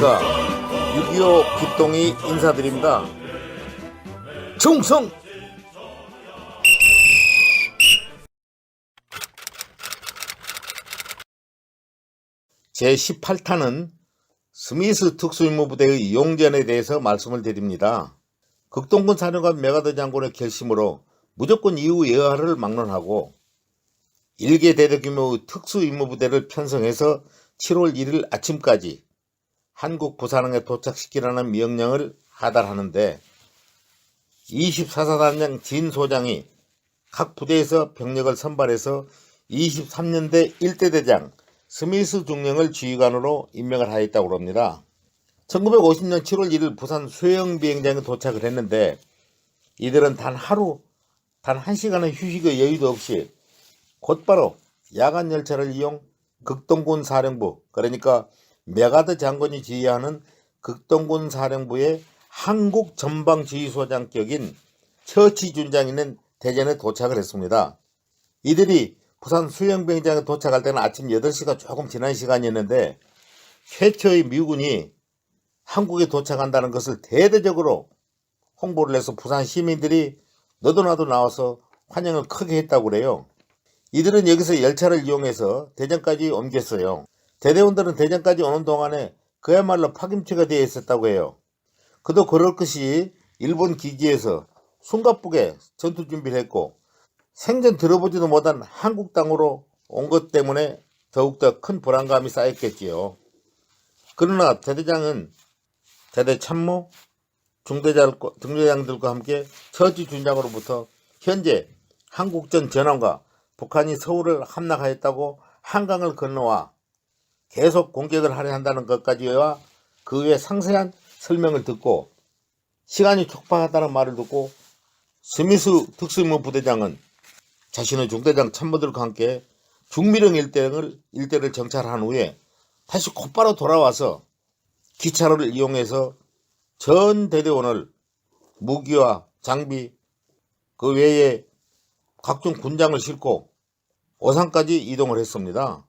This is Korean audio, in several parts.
안녕하십니까. 6.25 기똥이 인사드립니다. 충성! 제18탄은 스미스 특수임무부대의 용전에 대해서 말씀을 드립니다. 극동군 사령관 메가더 장군의 결심으로 무조건 이후 여하를 막론하고 1개 대대 규모의 특수임무부대를 편성해서 7월 1일 아침까지 한국 부산항에 도착시키라는 명령을 하달하는데 24사단장 진 소장이 각 부대에서 병력을 선발해서 23년대 1대 대장 스미스 중령을 지휘관으로 임명을 하였다고 합니다. 1950년 7월 1일 부산 수영비행장에 도착을 했는데 이들은 단 1시간의 휴식의 여유도 없이 곧바로 야간 열차를 이용 극동군 사령부, 그러니까 메가더 장군이 지휘하는 극동군 사령부의 한국 전방지휘소장격인 처치준장이 있는 대전에 도착을 했습니다. 이들이 부산 수영비행장에 도착할 때는 아침 8시가 조금 지난 시간이었는데 최초의 미군이 한국에 도착한다는 것을 대대적으로 홍보를 해서 부산 시민들이 너도 나도 나와서 환영을 크게 했다고 그래요. 이들은 여기서 열차를 이용해서 대전까지 옮겼어요. 대대원들은 대전까지 오는 동안에 그야말로 파김치가 되어 있었다고 해요. 그도 그럴 것이 일본 기지에서 숨가쁘게 전투 준비를 했고 생전 들어보지도 못한 한국 땅으로 온 것 때문에 더욱더 큰 불안감이 쌓였겠지요. 그러나 대대장은 대대 참모, 중대장들과 함께 처지준장으로부터 현재 한국전 전함과 북한이 서울을 함락하였다고 한강을 건너와 계속 공격을 하려 한다는 것까지와 그 외 상세한 설명을 듣고 시간이 촉박하다는 말을 듣고 스미스 특수임무 부대장은 자신의 중대장 참모들과 함께 중미령 일대를 정찰한 후에 다시 곧바로 돌아와서 기차를 이용해서 전 대대원을 무기와 장비 그 외에 각종 군장을 싣고 오산까지 이동을 했습니다.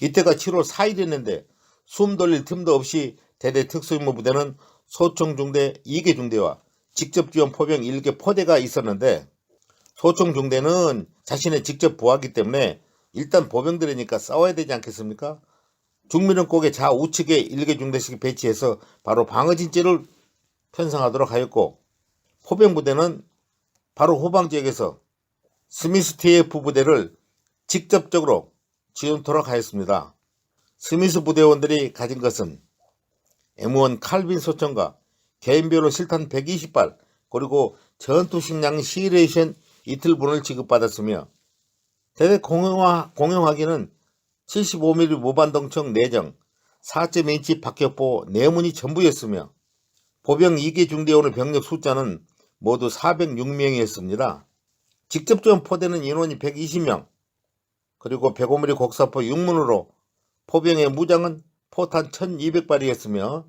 이때가 7월 4일이었는데 숨 돌릴 틈도 없이 대대 특수임무부대는 소총중대 2개 중대와 직접지원 포병 1개 포대가 있었는데 소총중대는 자신의 직접 부하기 때문에 일단 보병들이니까 싸워야 되지 않겠습니까? 중미령곡의 좌우측에 1개 중대씩 배치해서 바로 방어진지를 편성하도록 하였고 포병부대는 바로 후방지역에서 스미스 TF 부대를 직접적으로 지원토록 하였습니다. 스미스 부대원들이 가진 것은 M1 칼빈 소총과 개인별로 실탄 120발 그리고 전투식량 시레이션 이틀분을 지급받았으며 대대 공용화기는 75mm 무반동총 4정, 4.2인치 박격포 4문이 전부였으며 보병 2개 중대원의 병력 숫자는 모두 406명이었습니다. 직접 지원 포대는 인원이 120명, 그리고 105mm 곡사포 6문으로 포병의 무장은 포탄 1200발이었으며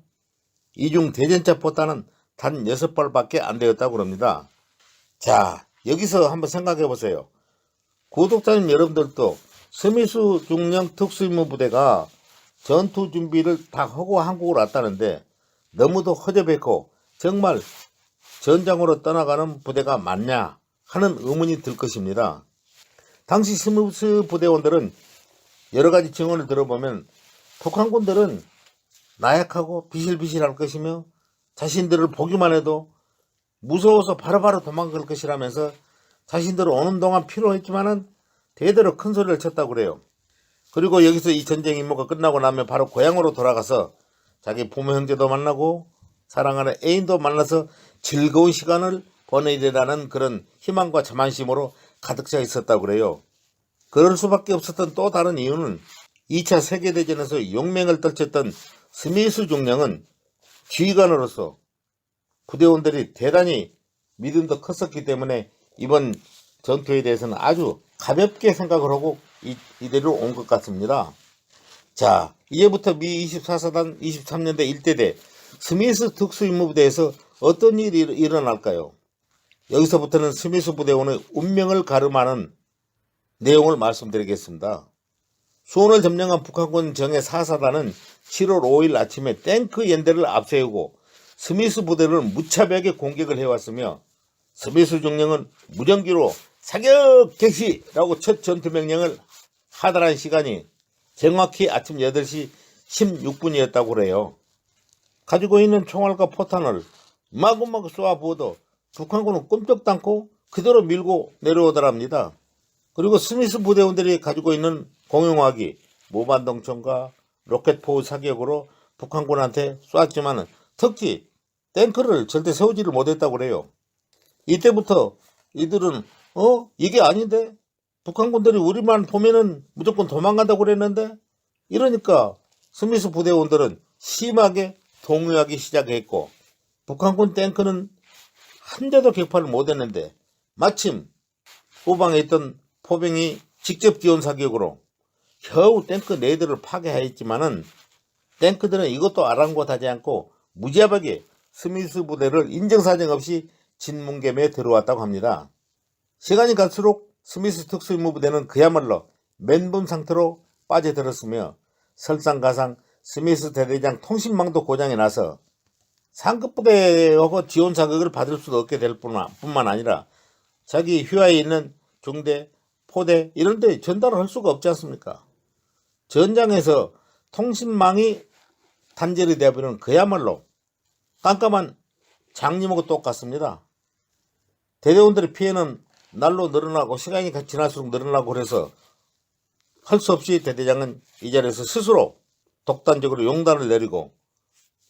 이중 대전차 포탄은 단 6발밖에 안 되었다고 합니다. 자, 여기서 한번 생각해 보세요. 구독자님 여러분들도 스미스 중령 특수임무부대가 전투 준비를 다 하고 한국으로 왔다는데 너무도 허접했고 정말 전장으로 떠나가는 부대가 맞냐 하는 의문이 들 것입니다. 당시 스미스 부대원들은 여러가지 증언을 들어보면 북한군들은 나약하고 비실비실할 것이며 자신들을 보기만 해도 무서워서 바로바로 도망갈 것이라면서 자신들은 오는 동안 필요했지만은 대대로 큰 소리를 쳤다고 그래요. 그리고 여기서 이 전쟁 임무가 끝나고 나면 바로 고향으로 돌아가서 자기 부모 형제도 만나고 사랑하는 애인도 만나서 즐거운 시간을 보내리라는 그런 희망과 자만심으로 가득 차 있었다고 그래요. 그럴 수밖에 없었던 또 다른 이유는 2차 세계대전에서 용맹을 떨쳤던 스미스 중령은 지휘관으로서 부대원들이 대단히 믿음도 컸었기 때문에 이번 전투에 대해서는 아주 가볍게 생각을 하고 이대로 온 것 같습니다. 자, 이제부터 미 24사단 23년대 1대대 스미스 특수임무부대에서 어떤 일이 일어날까요? 여기서부터는 스미스 부대원의 운명을 가름하는 내용을 말씀드리겠습니다. 수원을 점령한 북한군 정예 4사단은 7월 5일 아침에 탱크 연대를 앞세우고 스미스 부대를 무차별하게 공격을 해왔으며 스미스 중령은 무전기로 사격 개시라고 첫 전투 명령을 하달한 시간이 정확히 아침 8시 16분이었다고 그래요. 가지고 있는 총알과 포탄을 마구마구 쏘아부어도 북한군은 꼼짝도 않고 그대로 밀고 내려오더랍니다. 그리고 스미스 부대원들이 가지고 있는 공용화기, 모반동총과 로켓포 사격으로 북한군한테 쐈지만 특히 탱크를 절대 세우지를 못했다고 그래요. 이때부터 이들은 이게 아닌데? 북한군들이 우리만 보면은 무조건 도망간다고 그랬는데? 이러니까 스미스 부대원들은 심하게 동요하기 시작했고 북한군 탱크는 한 대도 격파를 못했는데 마침 후방에 있던 포병이 직접 지원 사격으로 겨우 탱크 4대를 파괴하였지만은 탱크들은 이것도 아랑곳하지 않고 무지하게 스미스 부대를 인정사정 없이 진문겸에 들어왔다고 합니다. 시간이 갈수록 스미스 특수임무부대는 그야말로 멘붕 상태로 빠져들었으며 설상가상 스미스 대대장 통신망도 고장이 나서 상급부대하고 지원 사격을 받을 수도 없게 될 뿐만 아니라 자기 휘하에 있는 중대, 포대 이런 데 전달을 할 수가 없지 않습니까? 전장에서 통신망이 단절이 되어버리는 그야말로 깜깜한 장님하고 똑같습니다. 대대원들의 피해는 날로 늘어나고 시간이 지날수록 늘어나고 그래서 할 수 없이 대대장은 이 자리에서 스스로 독단적으로 용단을 내리고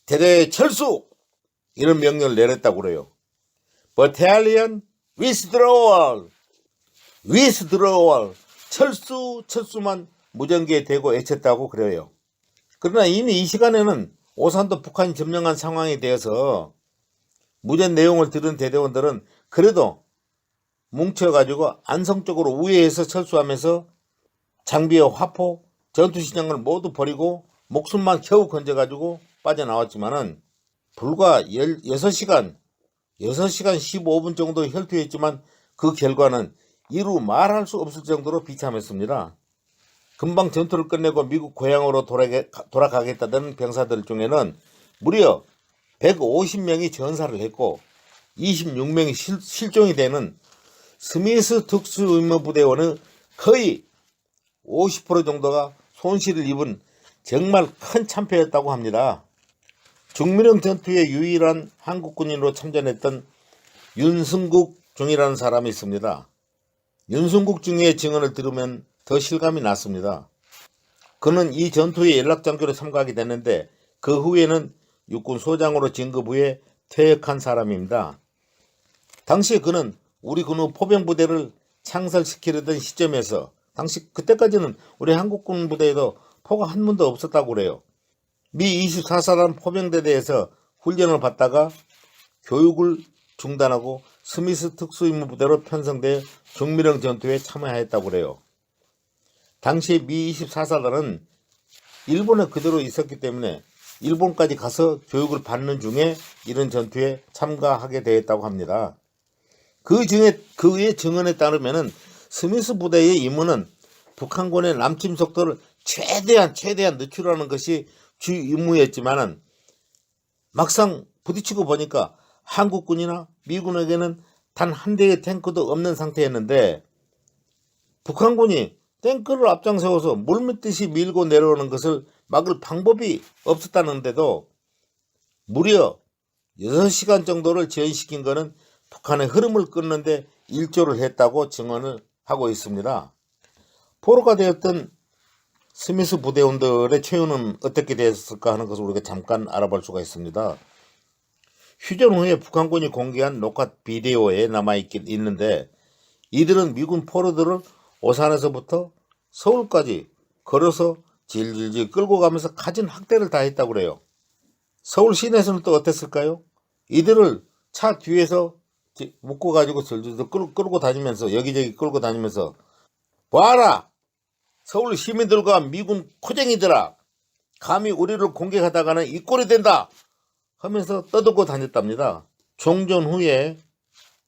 대대 철수! 이런 명령을 내렸다고 그래요. Battalion withdrawal! withdrawal! 철수만 무전기에 대고 외쳤다고 그래요. 그러나 이미 이 시간에는 오산도 북한이 점령한 상황이 되어서 무전 내용을 들은 대대원들은 그래도 뭉쳐가지고 안성 쪽으로 우회해서 철수하면서 장비와 화포, 전투식량을 모두 버리고 목숨만 겨우 건져가지고 빠져나왔지만은 불과 6시간 15분 정도 혈투했지만 그 결과는 이루 말할 수 없을 정도로 비참했습니다. 금방 전투를 끝내고 미국 고향으로 돌아가겠다던 병사들 중에는 무려 150명이 전사를 했고 26명이 실종이 되는 스미스 특수임무부대원의 거의 50% 정도가 손실을 입은 정말 큰 참패였다고 합니다. 중미령 전투에 유일한 한국군인으로 참전했던 윤승국 중이라는 사람이 있습니다. 윤승국 중의 증언을 들으면 더 실감이 났습니다. 그는 이 전투에 연락장교로 참가하게 됐는데 그 후에는 육군 소장으로 진급 후에 퇴역한 사람입니다. 당시에 그는 우리 군의 포병부대를 창설시키려던 시점에서 그때까지는 우리 한국군 부대에도 포가 한 문도 없었다고 그래요. 미 24사단 포병대대에서 훈련을 받다가 교육을 중단하고 스미스 특수임무부대로 편성돼 중미령 전투에 참여하였다고 그래요. 당시 미 24사단은 일본에 그대로 있었기 때문에 일본까지 가서 교육을 받는 중에 이런 전투에 참가하게 되었다고 합니다. 그의 증언에 따르면 스미스 부대의 임무는 북한군의 남침 속도를 최대한 늦추라는 것이 주 임무였지만은 막상 부딪히고 보니까 한국군이나 미군에게는 단 한 대의 탱크도 없는 상태였는데 북한군이 탱크를 앞장세워서 물밀듯이 밀고 내려오는 것을 막을 방법이 없었다는데도 무려 6시간 정도를 지연시킨 것은 북한의 흐름을 끊는데 일조를 했다고 증언을 하고 있습니다. 포로가 되었던 스미스 부대원들의 처우는 어떻게 됐을까 하는 것을 우리가 잠깐 알아볼 수가 있습니다. 휴전 후에 북한군이 공개한 녹화 비디오에 남아있는데 이들은 미군 포로들을 오산에서부터 서울까지 걸어서 질질질 끌고 가면서 갖은 학대를 다 했다고 그래요. 서울 시내에서는 또 어땠을까요? 이들을 차 뒤에서 묶어가지고 질질질 끌고 다니면서 여기저기 끌고 다니면서 봐라! 서울 시민들과 미군 코쟁이들아! 감히 우리를 공격하다가는 이 꼴이 된다! 하면서 떠들고 다녔답니다. 종전 후에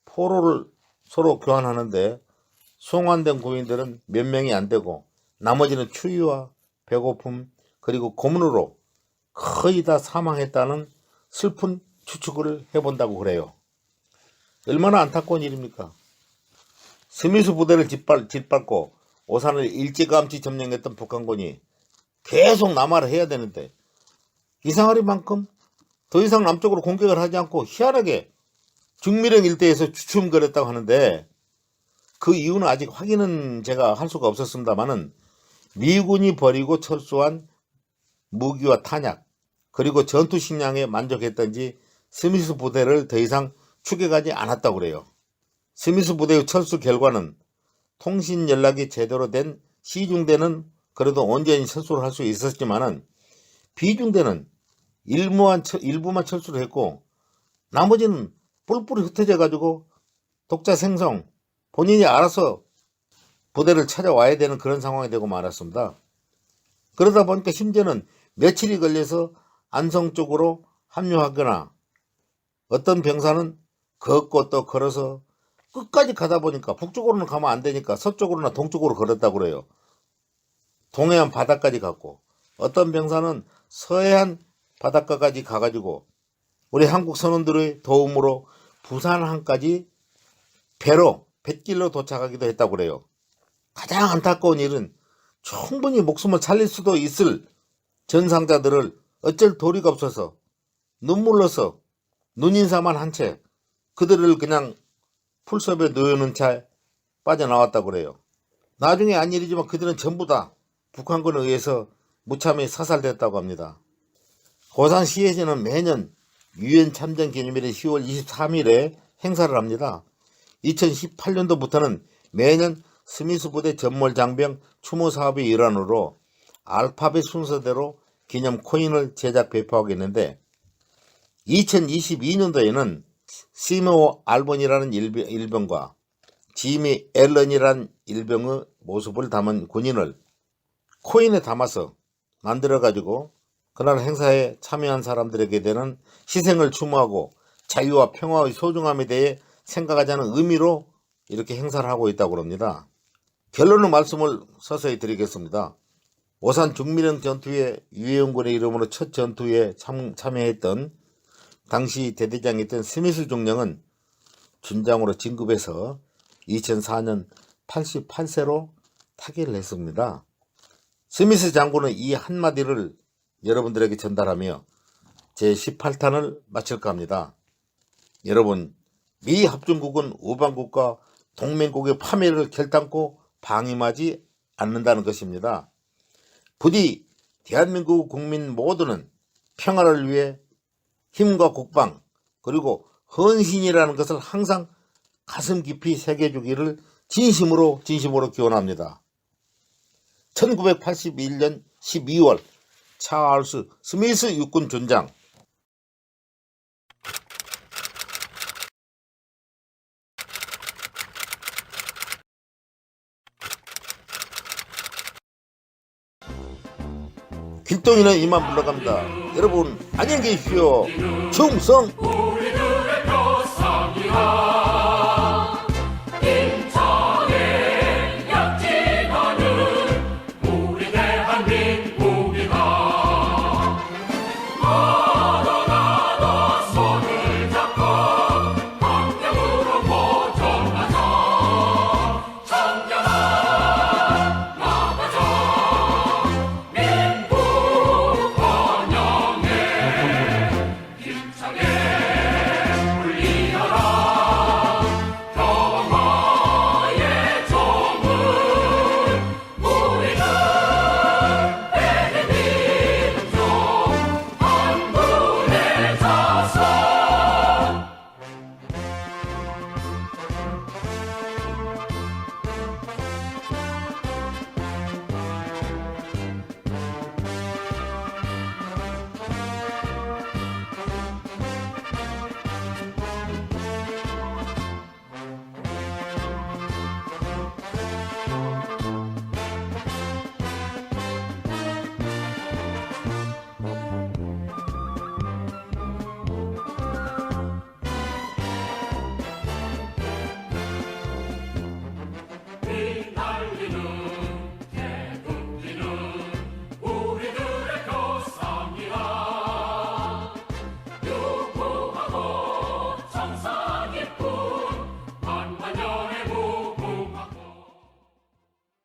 포로를 서로 교환하는데 송환된 군인들은 몇 명이 안 되고 나머지는 추위와 배고픔 그리고 고문으로 거의 다 사망했다는 슬픈 추측을 해본다고 그래요. 얼마나 안타까운 일입니까? 스미스 부대를 짓밟고 오산을 일찌감치 점령했던 북한군이 계속 남하를 해야 되는데 이상하리만큼 더 이상 남쪽으로 공격을 하지 않고 희한하게 중미령 일대에서 주춤거렸다고 하는데, 그 이유는 아직 확인은 제가 할 수가 없었습니다만은 미군이 버리고 철수한 무기와 탄약 그리고 전투 식량에 만족했던지 스미스 부대를 더 이상 추격하지 않았다고 그래요. 스미스 부대의 철수 결과는 통신 연락이 제대로 된 C중대는 그래도 온전히 철수를 할 수 있었지만은 B중대는 일부만 철수를 했고 나머지는 뿔뿔이 흩어져 가지고 독자 생성, 본인이 알아서 부대를 찾아와야 되는 그런 상황이 되고 말았습니다. 그러다 보니까 심지어는 며칠이 걸려서 안성 쪽으로 합류하거나 어떤 병사는 걷고 또 걸어서 끝까지 가다 보니까 북쪽으로는 가면 안 되니까 서쪽으로나 동쪽으로 걸었다고 그래요. 동해안 바다까지 갔고 어떤 병사는 서해안 바닷가까지 가가지고 우리 한국 선원들의 도움으로 부산항까지 뱃길로 도착하기도 했다고 그래요. 가장 안타까운 일은 충분히 목숨을 살릴 수도 있을 전상자들을 어쩔 도리가 없어서 눈물로서 눈인사만 한 채 그들을 그냥 풀섭에 놓여놓은 채 빠져나왔다고 그래요. 나중에 안 일이지만 그들은 전부 다 북한군에 의해서 무참히 사살됐다고 합니다. 고산시에서는 매년 유엔 참전 기념일인 10월 23일에 행사를 합니다. 2018년도부터는 매년 스미스 부대 전몰 장병 추모 사업의 일환으로 알파벳 순서대로 기념 코인을 제작 배포하고 있는데 2022년도에는 시모 알본이라는 일병과 지미 앨런이라는 일병의 모습을 담은 군인을 코인에 담아서 만들어가지고 그날 행사에 참여한 사람들에게 되는 희생을 추모하고 자유와 평화의 소중함에 대해 생각하자는 의미로 이렇게 행사를 하고 있다고 합니다. 결론의 말씀을 서서히 드리겠습니다. 오산 중미령 전투에 유해영군의 이름으로 첫 전투에 참여했던 당시 대대장이었던 스미스 중령은 준장으로 진급해서 2004년 88세로 타계를 했습니다. 스미스 장군은 이 한마디를 여러분들에게 전달하며 제18탄을 마칠까 합니다. 여러분, 미 합중국은 우방국과 동맹국의 파멸을 결단코 방임하지 않는다는 것입니다. 부디 대한민국 국민 모두는 평화를 위해 힘과 국방 그리고 헌신이라는 것을 항상 가슴 깊이 새겨주기를 진심으로 기원합니다. 1981년 12월 찰스 스미스 육군 준장. 길동이는 이만 물러갑니다. 여러분 안녕히 계십시오. 충성! 우리들의 조상이라